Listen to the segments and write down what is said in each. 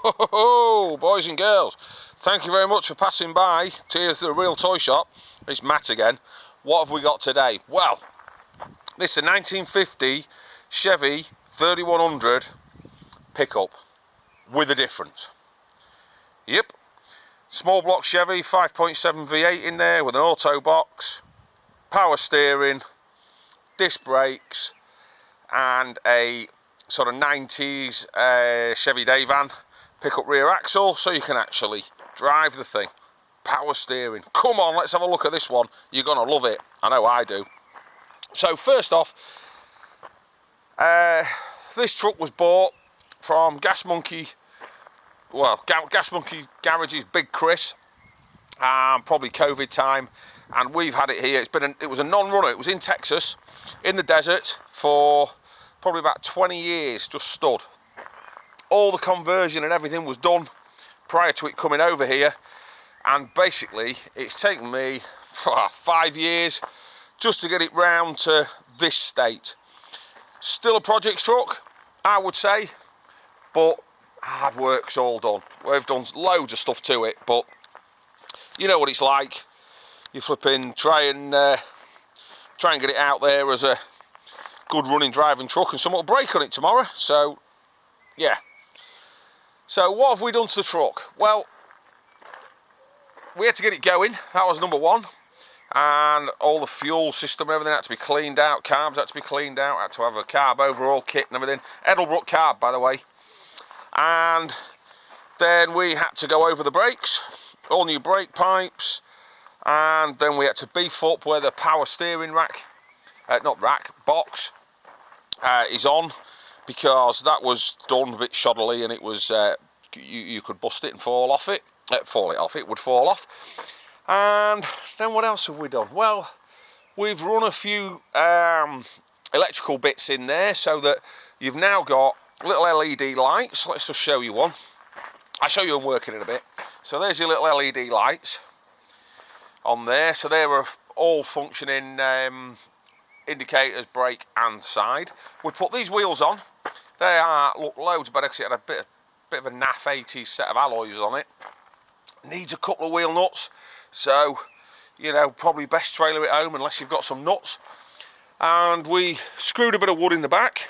Ho, boys and girls, thank you very much for passing by to the Real Toy Shop. It's Matt again. What have we got today? Well, this is a 1950 Chevy 3100 pickup with a difference. Yep, small block Chevy 5.7 V8 in there with an auto box, power steering, disc brakes, and a sort of 90s Chevy day van pickup rear axle, so you can actually drive the thing. Power steering. Come on, let's have a look at this one. You're gonna love it. I know I do. So first off, this truck was bought from Gas Monkey Garage's Big Chris, probably COVID time, and we've had it here. It was a non-runner. It was in Texas, in the desert for probably about 20 years, just stood. All the conversion and everything was done prior to it coming over here, and basically it's taken me 5 years just to get it round to this state. Still a project truck, I would say, but hard work's all done. We've done loads of stuff to it, but you know what it's like. You flipping try and get it out there as a good running driving truck, and someone will break on it tomorrow. So yeah. So what have we done to the truck? Well, we had to get it going. That was number one. And all the fuel system, everything had to be cleaned out. Carbs had to be cleaned out. Had to have a carb overhaul kit and everything. Edelbrock Carb, by the way. And then we had to go over the brakes. All new brake pipes. And then we had to beef up where the power steering box is on, because that was done a bit shoddily, and it was you could bust it and fall it off. It would fall off. And then what else have we done? Well, we've run a few electrical bits in there, so that you've now got little LED lights. Let's just show you one. I'll show you them working in a bit. So there's your little LED lights on there. So they were all functioning indicators, brake and side. We put these wheels on. They look loads better because it had a bit of a naff 80s set of alloys on it. Needs a couple of wheel nuts, so you know, probably best trailer it home unless you've got some nuts. And we screwed a bit of wood in the back,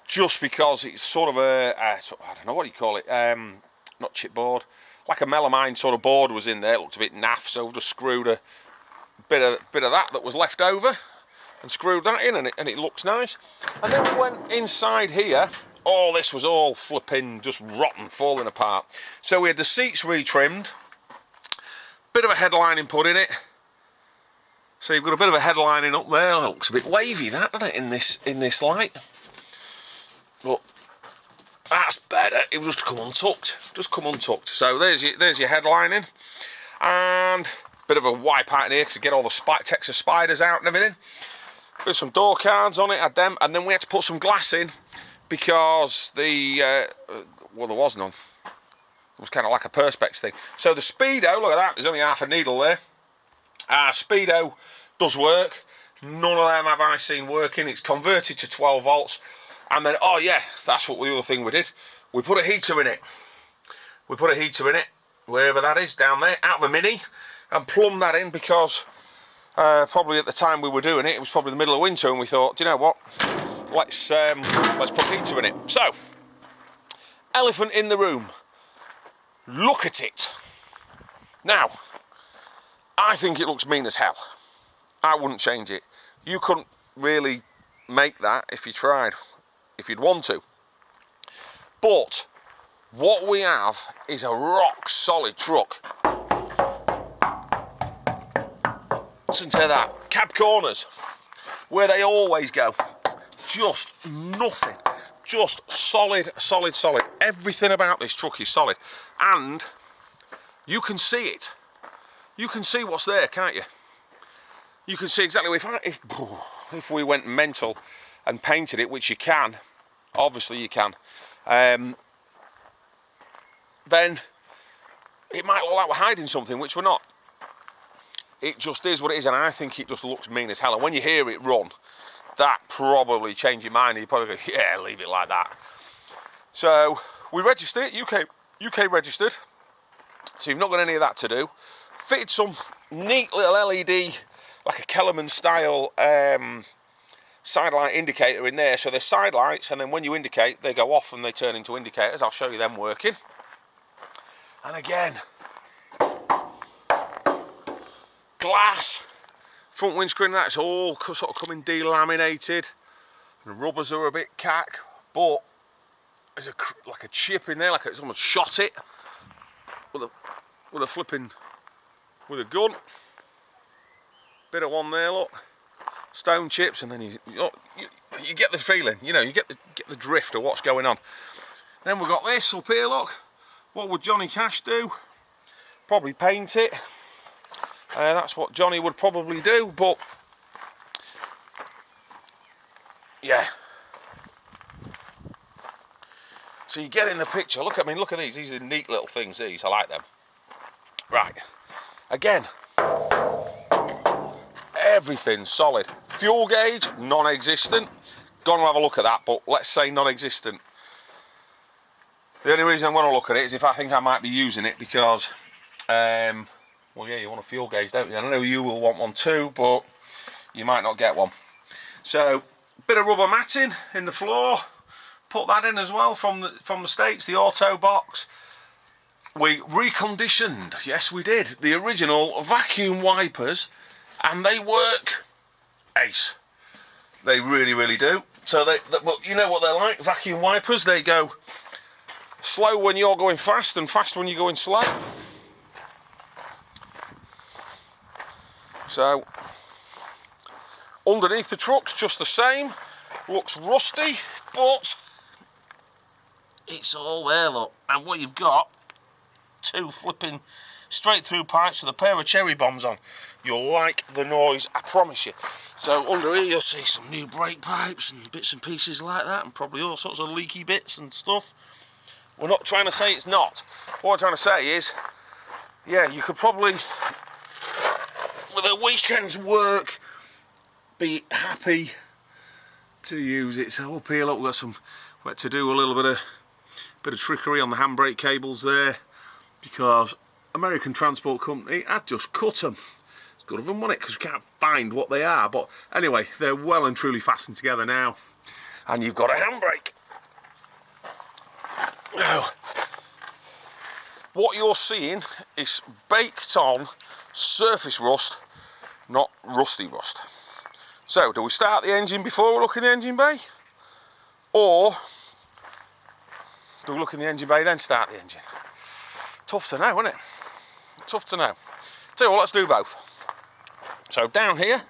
just because it's sort of I don't know what you call it, not chipboard, like a melamine sort of board was in there. It looked a bit naff, so we've just screwed a bit of that was left over and screwed that in, and it looks nice. And then we went inside here. Oh, this was all flipping just rotten, falling apart. So we had the seats retrimmed, bit of a headlining put in it. So you've got a bit of a headlining up there. Oh, it looks a bit wavy, that, doesn't it, in this light? But that's better. It was just come untucked. So there's your headlining, and bit of a wipe out in here to get all the Texas spiders out and everything. Put some door cards on it, had them, and then we had to put some glass in, because there was none. It was kind of like a perspex thing. So the speedo, look at that, there's only half a needle there. Speedo does work. None of them have I seen working. It's converted to 12 volts. And then, oh yeah, that's what the other thing we did. We put a heater in it. Wherever that is, down there, out of a Mini, and plumbed that in, because probably at the time we were doing it, it was probably the middle of winter, and we thought, do you know what? Let's put a heater in it. So, elephant in the room. Look at it. Now, I think it looks mean as hell. I wouldn't change it. You couldn't really make that if you tried, if you'd want to. But what we have is a rock solid truck. Listen to that. Cab corners, where they always go. Just nothing. Just solid. Everything about this truck is solid. And you can see it. You can see what's there, can't you? You can see exactly if we went mental and painted it, which you can, obviously you can, then it might look like we're hiding something, which we're not. It just is what it is, and I think it just looks mean as hell. And when you hear it run, that probably changed your mind. You probably go, yeah, leave it like that. So We registered it, UK registered, so you've not got any of that to do. Fitted some neat little LED, like a Kellerman style side light indicator in there, so they're side lights, and then when you indicate they go off and they turn into indicators. I'll show you them working. And again, glass front windscreen, that's all sort of coming delaminated. The rubbers are a bit cack, but there's like a chip in there, like someone shot it with a gun. Bit of one there, look, stone chips, and then you get the feeling, you know, you get the drift of what's going on. Then we've got this up here, look. What would Johnny Cash do? Probably paint it. That's what Johnny would probably do, but yeah. So you get in the picture. Look at these. These are neat little things. These, I like them. Right. Again, everything's solid. Fuel gauge, non-existent. Gonna have a look at that, but let's say non-existent. The only reason I'm going to look at it is if I think I might be using it, because, well, yeah, you want a fuel gauge, don't you? I know you will want one too, but you might not get one. So, bit of rubber matting in the floor. Put that in as well from the States, the auto box. We reconditioned, yes we did, the original vacuum wipers, and they work ace. They really, really do. So well, you know what they're like, vacuum wipers, they go slow when you're going fast and fast when you're going slow. So underneath the truck's just the same. Looks rusty, but it's all there, look. And what you've got, two flipping straight through pipes with a pair of cherry bombs on. You'll like the noise, I promise you. So under here you'll see some new brake pipes and bits and pieces like that, and probably all sorts of leaky bits and stuff. We're not trying to say it's not. What I'm trying to say is, yeah, you could probably, with a weekend's work, be happy to use it. So up here, look, we've got to do a little bit of trickery on the handbrake cables there, because American Transport Company had just cut them. It's good of them, wasn't it? Because we can't find what they are. But anyway, they're well and truly fastened together now, and you've got a handbrake. Now, what you're seeing is baked on surface rust, not rusty rust. So, do we start the engine before we look in the engine bay? Or do we look in the engine bay then start the engine? Tough to know, isn't it? Tough to know. Tell you what, let's do both. So down here,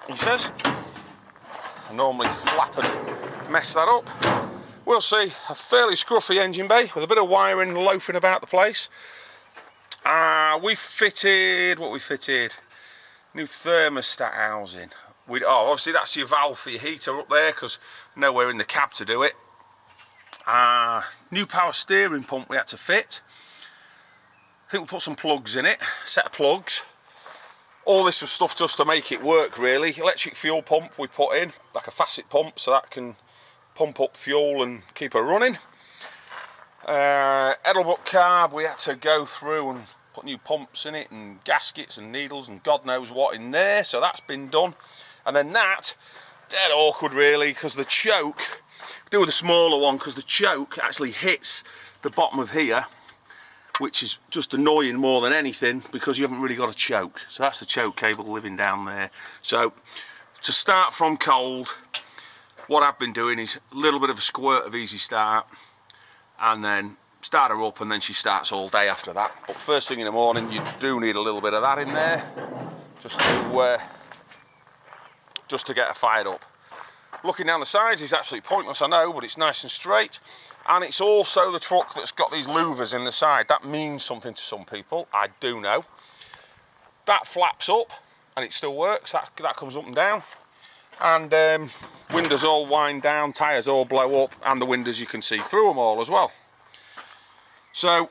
he says, I normally flap and mess that up. We'll see a fairly scruffy engine bay with a bit of wiring loafing about the place. We fitted, what we fitted? New thermostat housing. Obviously that's your valve for your heater up there, because nowhere in the cab to do it. New power steering pump we had to fit. I think we put some plugs in it, set of plugs. All this was stuff just to make it work, really. Electric fuel pump we put in, like a facet pump, so that can pump up fuel and keep her running. Edelbrock Carb, we had to go through and put new pumps in it, and gaskets and needles and God knows what in there, so that's been done. And then that, dead awkward really, because the choke, do with the smaller one, because the choke actually hits the bottom of here, which is just annoying more than anything, because you haven't really got a choke. So that's the choke cable living down there. So to start from cold, what I've been doing is a little bit of a squirt of Easy Start, and then start her up, and then she starts all day after that. But first thing in the morning, you do need a little bit of that in there, just to get her fired up. Looking down the sides is absolutely pointless, I know, but it's nice and straight. And it's also the truck that's got these louvers in the side. That means something to some people, I do know. That flaps up, and it still works. That comes up and down. And windows all wind down, tyres all blow up, and the windows you can see through them all as well. So,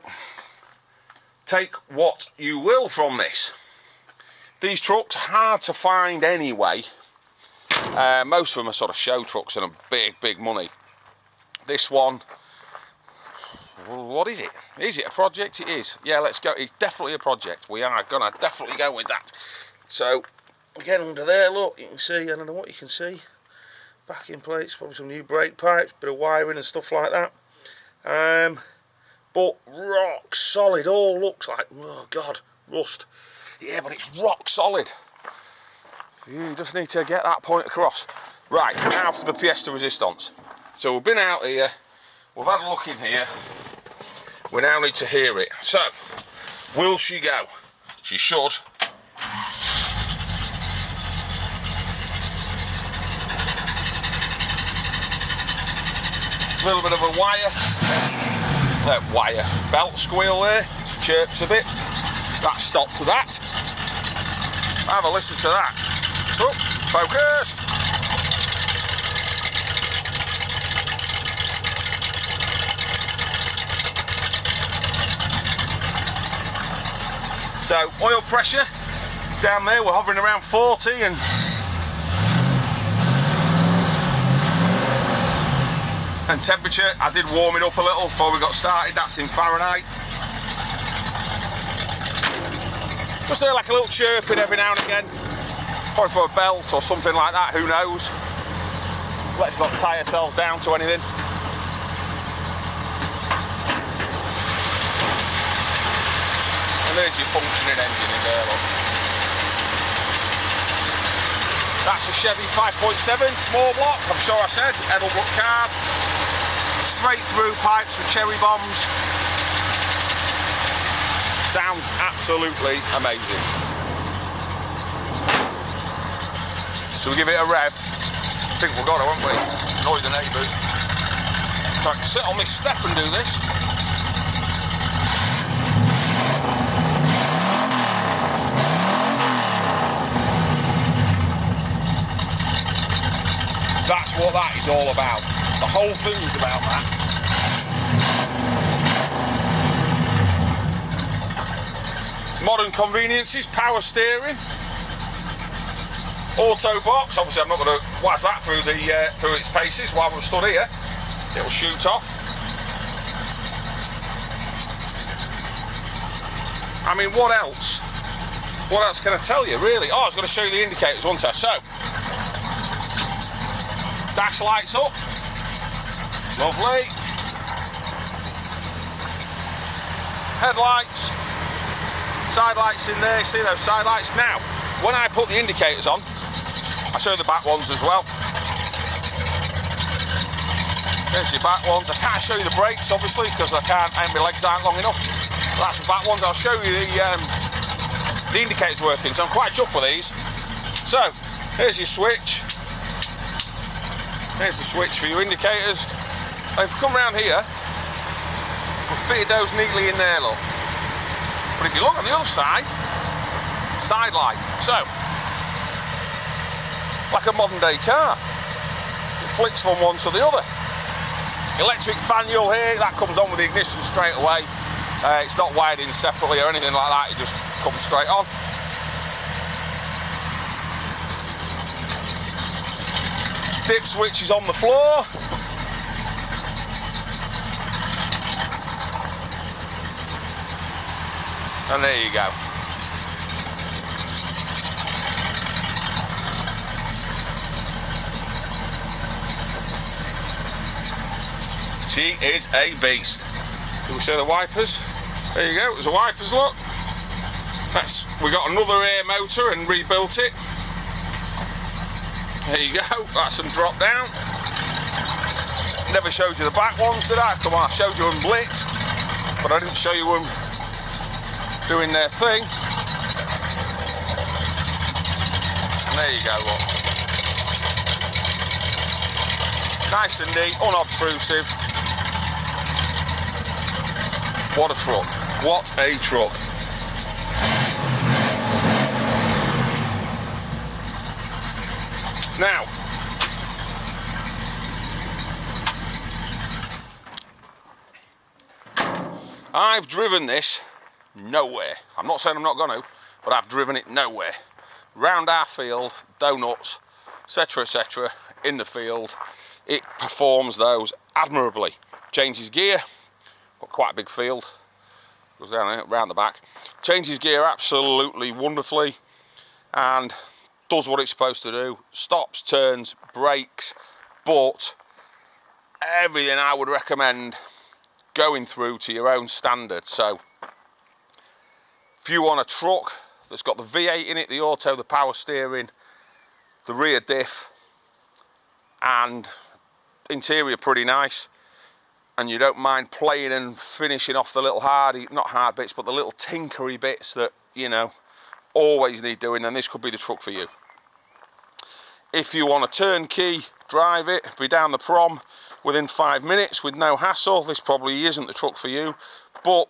take what you will from this. These trucks are hard to find anyway. Most of them are sort of show trucks and are big money. This one, Well, what is it? Is it a project? It is. Yeah, let's go. It's definitely a project. We are gonna definitely go with that. So, again, under there, look, you can see, I don't know what you can see. Backing plates, probably some new brake pipes, bit of wiring and stuff like that. But rock solid. All looks like, oh God, rust. Yeah, but it's rock solid. You just need to get that point across. Right, now for the pièce de résistance. So we've been out here, we've had a look in here, we now need to hear it. So, will she go? She should. A little bit of a belt squeal there, chirps a bit. That stopped to that. Have a listen to that. Oh, focus. So, oil pressure down there, we're hovering around 40 and temperature, I did warm it up a little before we got started, that's in Fahrenheit. Just there like a little chirping every now and again, probably for a belt or something like that, who knows. Let's not tie ourselves down to anything. And there's your functioning engine in there, look. That's a Chevy 5.7, small block, I'm sure I said, Edelbrock Carb. Straight through pipes with cherry bombs. Sounds absolutely amazing. So we give it a rev. I think we've got it, won't we? Annoy the neighbours. So I can sit on this step and do this. That's what that is all about. The whole thing is about that. Modern conveniences, power steering, auto box. Obviously, I'm not going to wazz that through its paces while we're stood here. It'll shoot off. I mean, what else? What else can I tell you, really? Oh, I was going to show you the indicators, wasn't I? So, dash lights up, lovely. Headlights, side lights in there, see those side lights? Now, when I put the indicators on, I'll show you the back ones as well. There's your back ones. I can't show you the brakes, obviously, because my legs aren't long enough. That's the back ones. I'll show you the indicators working, so I'm quite chuffed for these. So, here's your switch. There's the switch for your indicators. And if you come round here, we've fitted those neatly in there, look. But if you look on the other side, side light. So, like a modern day car. It flicks from one to the other. Electric fan you'll hear, that comes on with the ignition straight away. It's not wired in separately or anything like that, it just comes straight on. Dip switch is on the floor. And there you go. She is a beast. Can we show the wipers? There you go, there's the wipers, look. We got another air motor and rebuilt it. There you go, that's some drop down. Never showed you the back ones, did I? Come on, I showed you them blitz, but I didn't show you them doing their thing. And there you go, look. Nice and neat, unobtrusive. What a truck. What a truck. Now, I've driven this nowhere. I'm not saying I'm not going to, but I've driven it nowhere. Round our field, donuts, etc., in the field. It performs those admirably. Changes gear, got quite a big field. Goes down there, round the back. Changes gear absolutely wonderfully and does what it's supposed to do. Stops, turns, brakes, but everything I would recommend going through to your own standard. So if you want a truck that's got the V8 in it, the auto, the power steering, the rear diff, and interior pretty nice, and you don't mind playing and finishing off the little not hard bits, but the little tinkery bits that, you know, always need doing, then this could be the truck for you. If you want a turnkey, drive it, be down the prom within 5 minutes with no hassle, this probably isn't the truck for you, but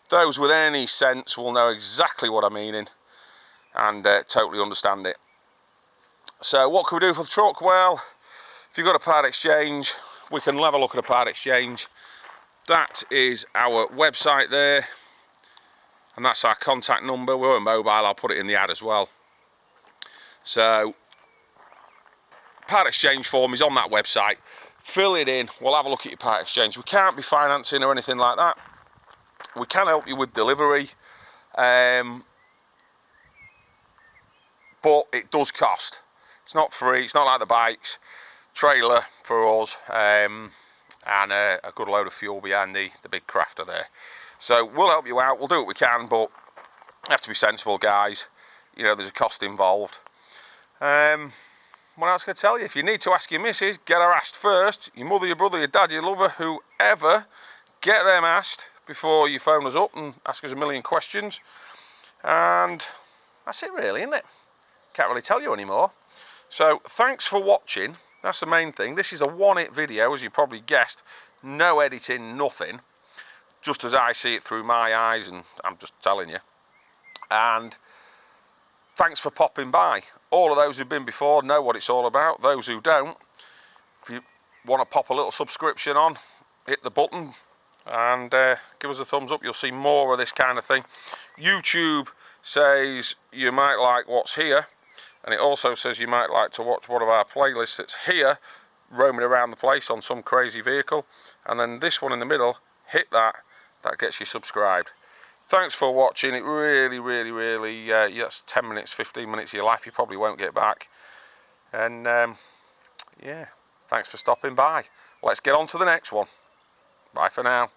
those with any sense will know exactly what I'm meaning and totally understand it. So what can we do for the truck? Well, if you've got a part exchange, we can have a look at a part exchange. That is our website there, and that's our contact number. We're on mobile, I'll put it in the ad as well. So part exchange form is on that website. Fill it in, we'll have a look at your part exchange. We can't be financing or anything like that. We can help you with delivery, but it does cost. It's not free, it's not like the bikes. Trailer for us, and a good load of fuel behind the big crafter there. So we'll help you out, we'll do what we can, but you have to be sensible, guys. You know, there's a cost involved. What else can I tell you? If you need to ask your missus, get her asked first. Your mother, your brother, your dad, your lover, whoever, get them asked before you phone us up and ask us a million questions. And that's it really, isn't it? Can't really tell you anymore. So thanks for watching. That's the main thing. This is a one-hit video, as you probably guessed. No editing, nothing. Just as I see it through my eyes, and I'm just telling you. And thanks for popping by. All of those who've been before know what it's all about. Those who don't, if you want to pop a little subscription on, hit the button and give us a thumbs up. You'll see more of this kind of thing. YouTube says you might like what's here, and it also says you might like to watch one of our playlists that's here, roaming around the place on some crazy vehicle. And then this one in the middle, hit that, that gets you subscribed. Thanks for watching. It really, that's 10 minutes, 15 minutes of your life you probably won't get back. And yeah, thanks for stopping by. Let's get on to the next one. Bye for now.